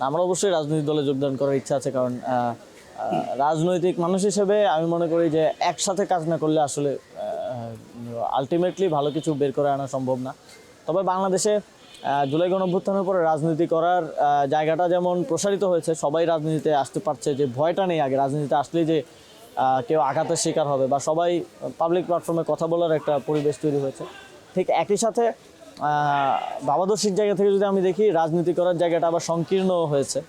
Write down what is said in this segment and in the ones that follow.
আমার অবশ্যই রাজনৈতিক দলে যোগদান করার ইচ্ছা আছে, কারণ রাজনৈতিক মানুষ হিসেবে আমি মনে করি যে একসাথে কাজ না করলে আসলে আলটিমেটলি ভালো কিছু বের করে আনা সম্ভব না। তবে বাংলাদেশে জুলাই গণঅভ্যুত্থানের পরে রাজনীতি করার জায়গাটা যেমন প্রসারিত হয়েছে, সবাই রাজনীতিতে আসতে পারছে, যে ভয়টা নেই আগে রাজনীতিতে আসলেই যে কেউ আঘাতের শিকার হবে, বা সবাই পাবলিক প্ল্যাটফর্মে কথা বলার একটা পরিবেশ তৈরি হয়েছে। ঠিক একই সাথে ভাবাদর্শিক জায়গা থেকে যদি আমি দেখি, রাজনীতি করার জায়গাটা আবার সংকীর্ণ হয়েছে,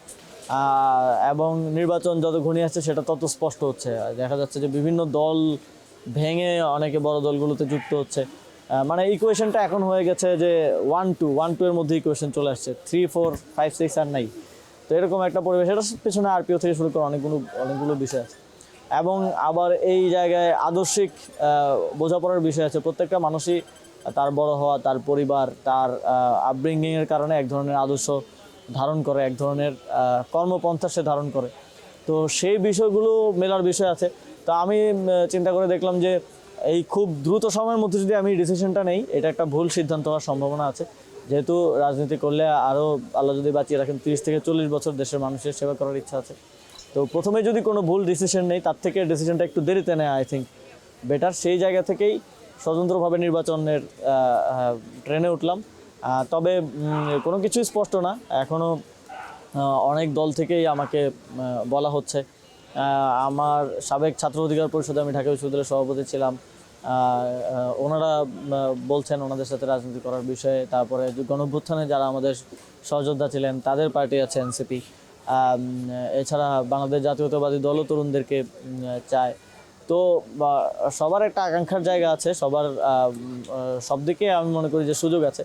এবং নির্বাচন যত ঘনিয়ে আসছে সেটা তত স্পষ্ট হচ্ছে। দেখা যাচ্ছে যে বিভিন্ন দল ভেঙে অনেকে বড় দলগুলোতে যুক্ত হচ্ছে। মানে ইকুয়েশনটা এখন হয়ে গেছে যে 1-2 এর মধ্যে ইকুয়েশন চলে আসছে, 3-4-5-6 আর নাই। তো এরকম একটা পরিবেশ, এটার পেছনে আরপিও থেকে শুরু করে অনেকগুলো বিষয় আছে। এবং আবার এই জায়গায় আদর্শিক বোঝাপড়ার বিষয় আছে। প্রত্যেকটা মানুষই তার বড় হওয়া, তার পরিবার, তার আপব্রিঙ্গিংয়ের কারণে এক ধরনের আদর্শ ধারণ করে, এক ধরনের কর্মপন্থা সে ধারণ করে। তো সেই বিষয়গুলো মেলার বিষয় আছে। তো আমি চিন্তা করে দেখলাম যে এই খুব দ্রুত সময়ের মধ্যে যদি আমি ডিসিশনটা নেই, এটা একটা ভুল সিদ্ধান্ত হওয়ার সম্ভাবনা আছে। যেহেতু রাজনীতি করলে আরও আল্লাহ যদি বাঁচিয়ে রাখেন 30 থেকে 40 বছর দেশের মানুষের সেবা করার ইচ্ছা আছে। তো প্রথমে যদি কোনো ভুল ডিসিশন নেই, তার থেকে ডিসিশনটা একটু দেরিতে নেয় আই থিঙ্ক বেটার। সেই জায়গা থেকেই স্বতন্ত্রভাবে নির্বাচনের ট্রেনে উঠলাম। তবে কোনো কিছুই স্পষ্ট না এখনও। অনেক দল থেকেই আমাকে বলা হচ্ছে। আমার সাবেক ছাত্র অধিকার পরিষদে আমি ঢাকা বিশ্ববিদ্যালয়ের সভাপতি ছিলাম, ওনারা বলছেন ওনাদের সাথে রাজনীতি করার বিষয়ে। তারপরে গণঅভ্যুত্থানে যারা আমাদের সহযোদ্ধা ছিলেন তাদের পার্টি আছে এনসিপি। এছাড়া বাংলাদেশ জাতীয়তাবাদী দলও তরুণদেরকে চায়। তো সবার একটা আকাঙ্ক্ষার জায়গা আছে, সবার সব দিকে আমি মনে করি যে সুযোগ আছে।